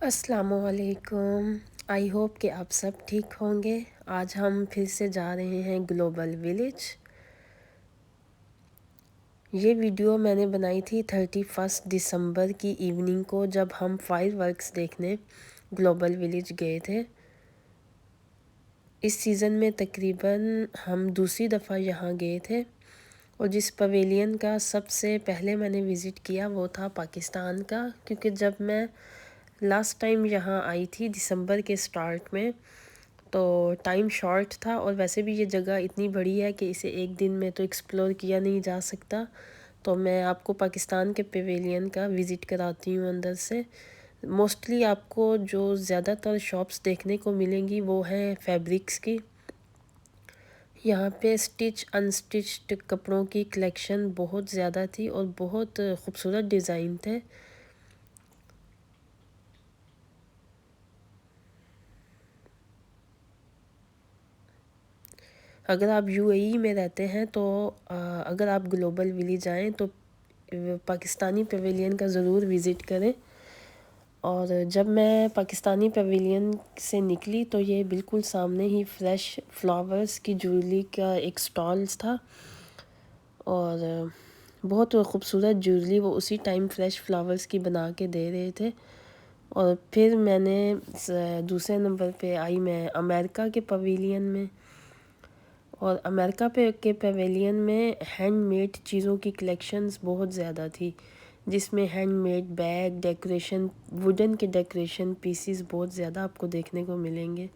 अस्सलामुअलैकुम। I hope कि आप सब ठीक होंगे। आज हम फिर से जा रहे हैं ग्लोबल विलेज। ये वीडियो मैंने बनाई थी 31 दिसंबर की इवनिंग को, जब हम फायरवर्क्स देखने ग्लोबल विलेज गए थे। इस सीज़न में तकरीबन हम दूसरी दफ़ा यहाँ गए थे, और जिस पवेलियन का सबसे पहले मैंने विज़िट किया वो था पाकिस्तान का, क्योंकि जब मैं लास्ट टाइम यहाँ आई थी दिसंबर के स्टार्ट में, तो टाइम शॉर्ट था, और वैसे भी ये जगह इतनी बड़ी है कि इसे एक दिन में तो एक्सप्लोर किया नहीं जा सकता। तो मैं आपको पाकिस्तान के पवेलियन का विज़िट कराती हूँ अंदर से। मोस्टली आपको जो ज़्यादातर शॉप्स देखने को मिलेंगी वो हैं फैब्रिक्स की। यहाँ पे स्टिच अनस्टिच्ड कपड़ों की कलेक्शन बहुत ज़्यादा थी और बहुत खूबसूरत डिज़ाइन थे। अगर आप यूएई में रहते हैं तो अगर आप ग्लोबल विलेज आएँ तो पाकिस्तानी पवेलियन का ज़रूर विज़िट करें। और जब मैं पाकिस्तानी पवेलियन से निकली तो ये बिल्कुल सामने ही फ्रेश फ्लावर्स की ज्वेलरी का एक स्टॉल्स था, और बहुत खूबसूरत ज्वेलरी वो उसी टाइम फ्रेश फ्लावर्स की बना के दे रहे थे। और फिर मैंने दूसरे नंबर पे आई मैं अमेरिका के पवेलियन में। और अमेरिका के पवेलियन में हैंडमेड चीज़ों की कलेक्शंस बहुत ज़्यादा थी, जिसमें हैंडमेड बैग, डेकोरेशन, वुडन के डेकोरेशन पीसीस बहुत ज़्यादा आपको देखने को मिलेंगे।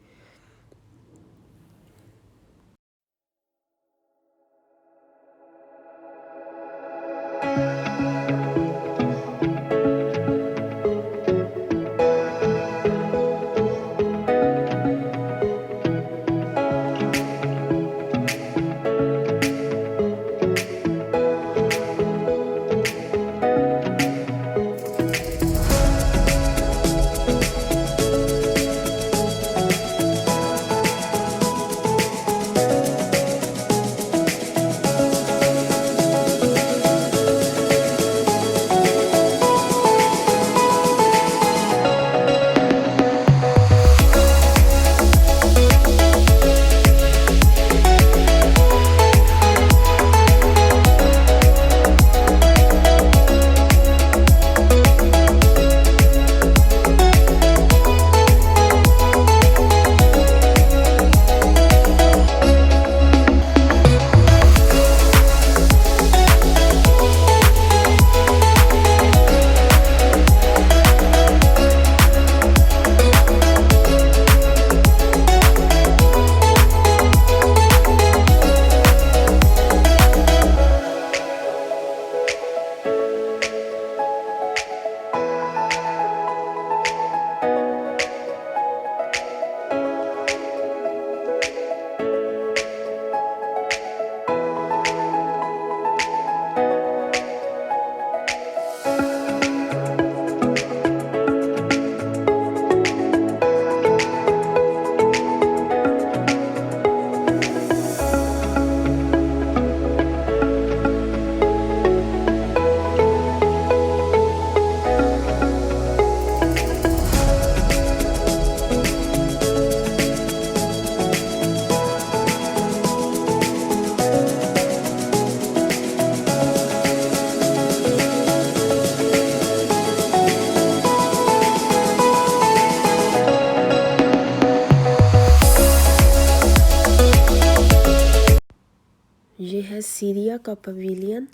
ये है सीरिया का पवेलियन।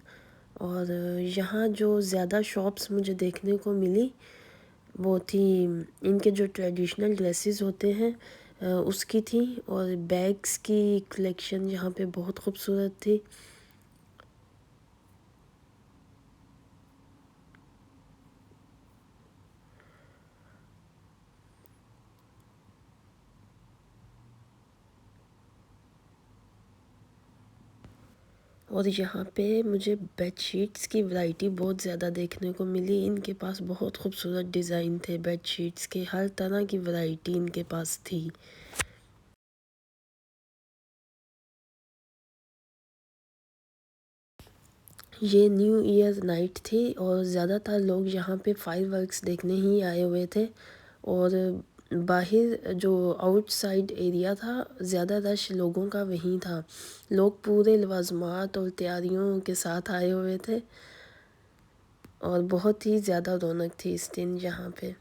और यहाँ जो ज़्यादा शॉप्स मुझे देखने को मिली वो थी इनके जो ट्रेडिशनल ड्रेसेस होते हैं उसकी थी, और बैग्स की कलेक्शन यहाँ पे बहुत खूबसूरत थी। और यहाँ पे मुझे बेडशीट्स की वैरायटी बहुत ज़्यादा देखने को मिली। इनके पास बहुत खूबसूरत डिज़ाइन थे बेडशीट्स के, हर तरह की वैरायटी इनके पास थी। ये न्यू ईयर नाइट थी और ज़्यादातर लोग यहाँ पे फायरवर्क्स देखने ही आए हुए थे, और बाहर जो आउटसाइड एरिया था ज़्यादा रश लोगों का वहीं था। लोग पूरे लवाजमात और तैयारियों के साथ आए हुए थे और बहुत ही ज़्यादा रौनक थी इस दिन यहाँ पे।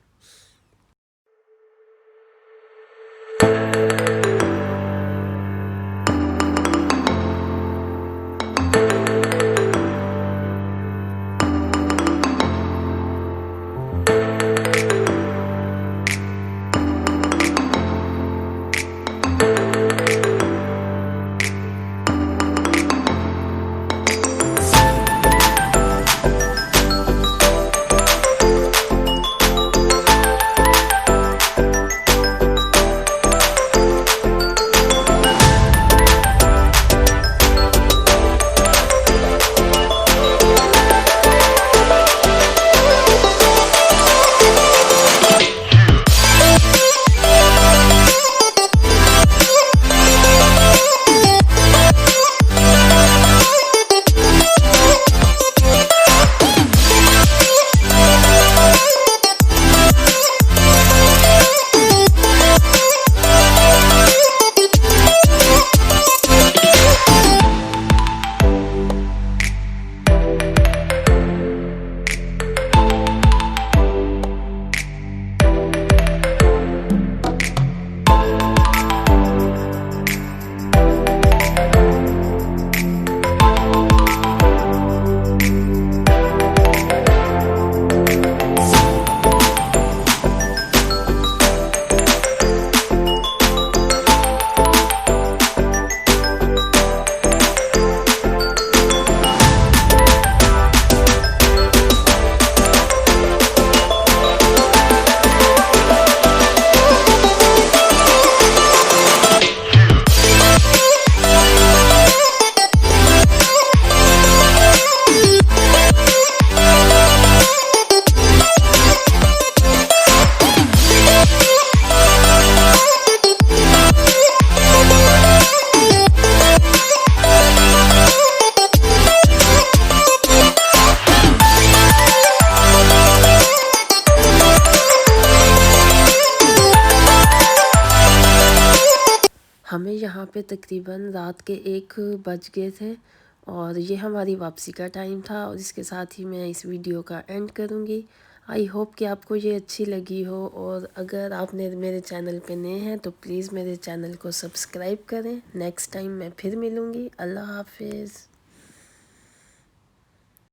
हमें यहाँ पे तकरीबन रात के 1 बज गए थे और ये हमारी वापसी का टाइम था और इसके साथ ही मैं इस वीडियो का एंड करूँगी। आई होप कि आपको ये अच्छी लगी हो और अगर आपने मेरे चैनल पे नए हैं तो प्लीज़ मेरे चैनल को सब्सक्राइब करें। नेक्स्ट टाइम मैं फिर मिलूँगी। अल्लाह हाफिज़।